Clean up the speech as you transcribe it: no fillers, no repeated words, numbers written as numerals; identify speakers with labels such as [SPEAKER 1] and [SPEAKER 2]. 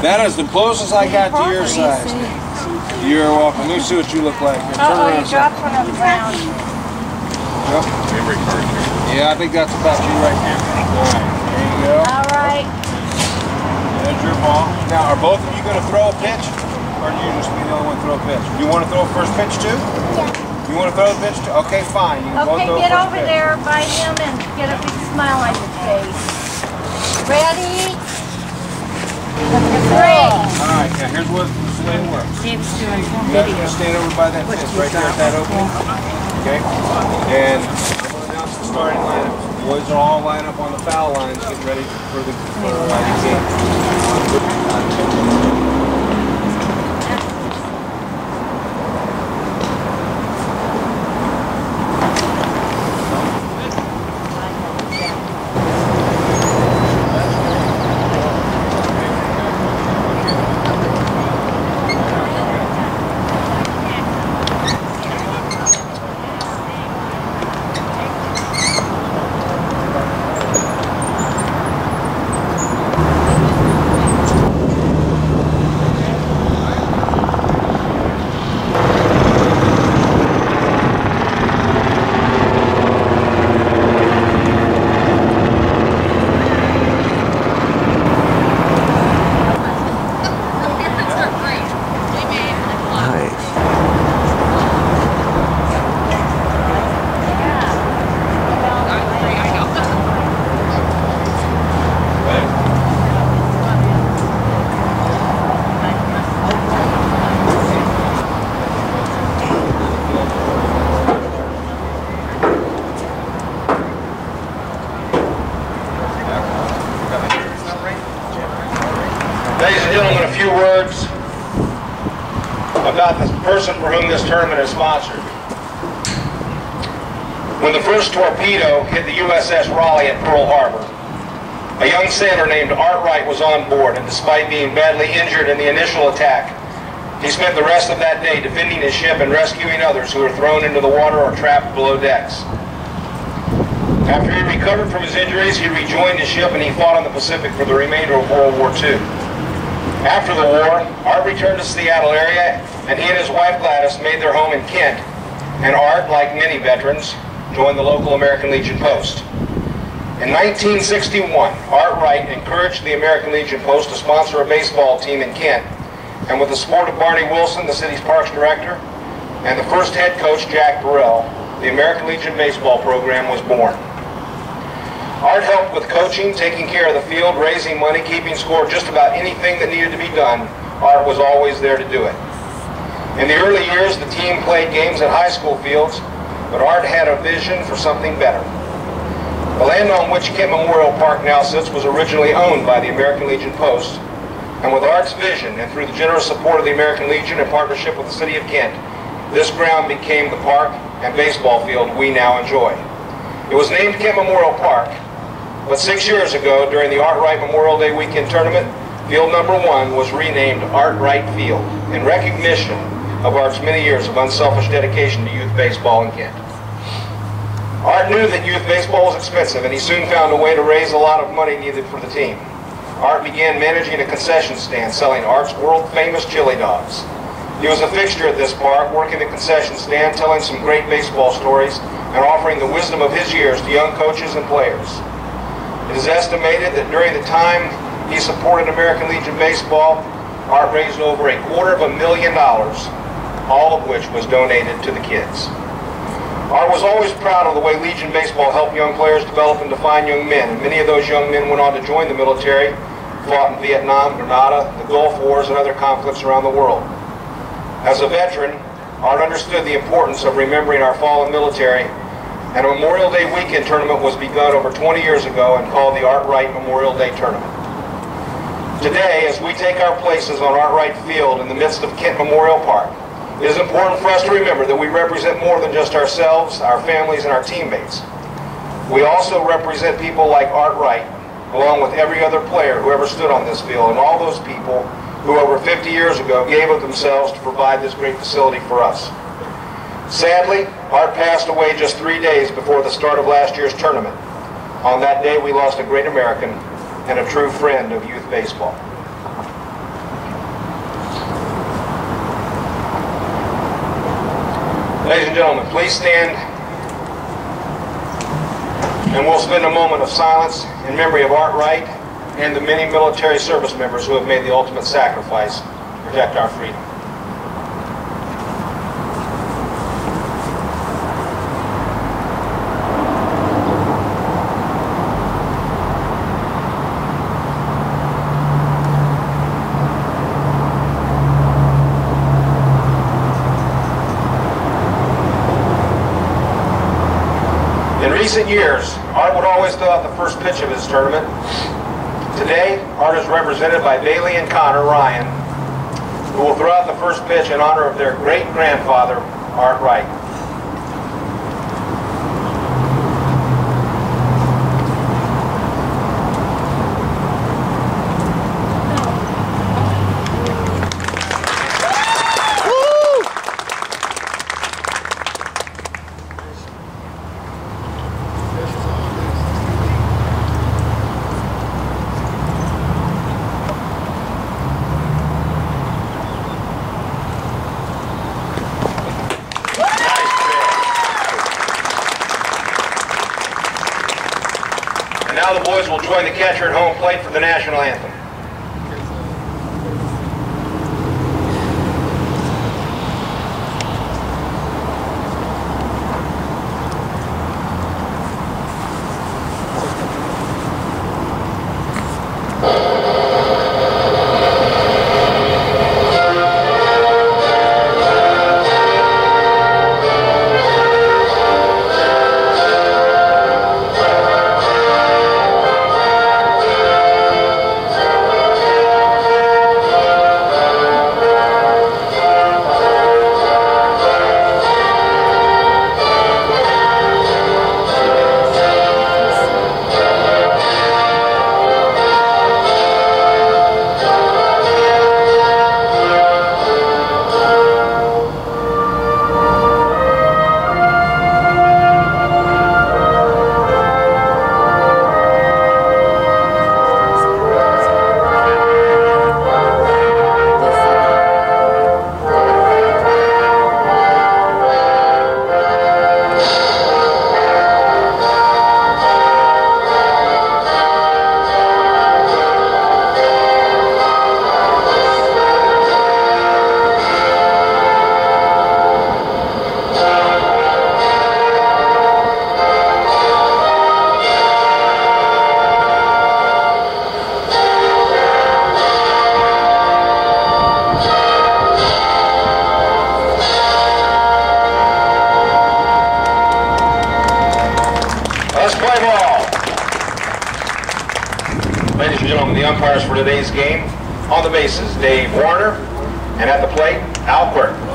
[SPEAKER 1] That is the closest I got to your size. You're welcome. Let me see what you look like.
[SPEAKER 2] You dropped one on the ground.
[SPEAKER 1] Yep. Yeah, I think that's about you right there. Alright, there you go.
[SPEAKER 2] Alright.
[SPEAKER 1] There's your ball. Now, are both of you going to throw a pitch? Or do you just be the only one to throw a pitch? You want to throw a first pitch too?
[SPEAKER 2] Yeah.
[SPEAKER 1] You want to throw the pitch too? Okay, fine. You can both throw
[SPEAKER 2] get
[SPEAKER 1] first
[SPEAKER 2] over
[SPEAKER 1] pitch.
[SPEAKER 2] there by him and get a big smile on your face. Ready? Great.
[SPEAKER 1] Alright, now here's what the way it works.
[SPEAKER 2] Dave's doing
[SPEAKER 1] You guys are going to stand over by that fence right there at that opening. Okay? And I'm going to announce the starting lineup. The boys are all lined up on the foul lines, getting ready for the game.
[SPEAKER 3] Ladies and gentlemen, a few words about the person for whom this tournament is sponsored. When the first torpedo hit the USS Raleigh at Pearl Harbor, a young sailor named Art Wright was on board, and despite being badly injured in the initial attack, he spent the rest of that day defending his ship and rescuing others who were thrown into the water or trapped below decks. After he recovered from his injuries, he rejoined his ship and he fought on the Pacific for the remainder of World War II. After the war, Art returned to the Seattle area, and he and his wife Gladys made their home in Kent. And Art, like many veterans, joined the local American Legion Post. In 1961, Art Wright encouraged the American Legion Post to sponsor a baseball team in Kent, and with the support of Barney Wilson, the city's parks director, and the first head coach, Jack Burrell, the American Legion baseball program was born. Art helped with coaching, taking care of the field, raising money, keeping score, just about anything that needed to be done. Art was always there to do it. In the early years, the team played games at high school fields, but Art had a vision for something better. The land on which Kent Memorial Park now sits was originally owned by the American Legion Post, and with Art's vision and through the generous support of the American Legion in partnership with the city of Kent, this ground became the park and baseball field we now enjoy. It was named Kent Memorial Park, but 6 years ago, during the Art Wright Memorial Day Weekend Tournament, field number 1 was renamed Art Wright Field in recognition of Art's many years of unselfish dedication to youth baseball in Kent. Art knew that youth baseball was expensive, and he soon found a way to raise a lot of money needed for the team. Art began managing a concession stand selling Art's world-famous chili dogs. He was a fixture at this park, working the concession stand, telling some great baseball stories, and offering the wisdom of his years to young coaches and players. It is estimated that during the time he supported American Legion Baseball, Art raised over $250,000, all of which was donated to the kids. Art was always proud of the way Legion Baseball helped young players develop and define young men, and many of those young men went on to join the military, fought in Vietnam, Grenada, the Gulf Wars, and other conflicts around the world. As a veteran, Art understood the importance of remembering our fallen military, and a Memorial Day Weekend Tournament was begun over 20 years ago and called the Art Wright Memorial Day Tournament. Today, as we take our places on Art Wright Field in the midst of Kent Memorial Park, it is important for us to remember that we represent more than just ourselves, our families, and our teammates. We also represent people like Art Wright, along with every other player who ever stood on this field, and all those people who over 50 years ago gave of themselves to provide this great facility for us. Sadly, Art passed away just 3 days before the start of last year's tournament. On that day, we lost a great American and a true friend of youth baseball. Ladies and gentlemen, please stand, and we'll spend a moment of silence in memory of Art Wright and the many military service members who have made the ultimate sacrifice to protect our freedom. In recent years, Art would always throw out the first pitch of his tournament. Today, Art is represented by Bailey and Connor Ryan, who will throw out the first pitch in honor of their great-grandfather, Art Wright. Now the boys will join the catcher at home plate for the national anthem. Ladies and gentlemen, the umpires for today's game, on the bases, Dave Warner, and at the plate, Al Quirk.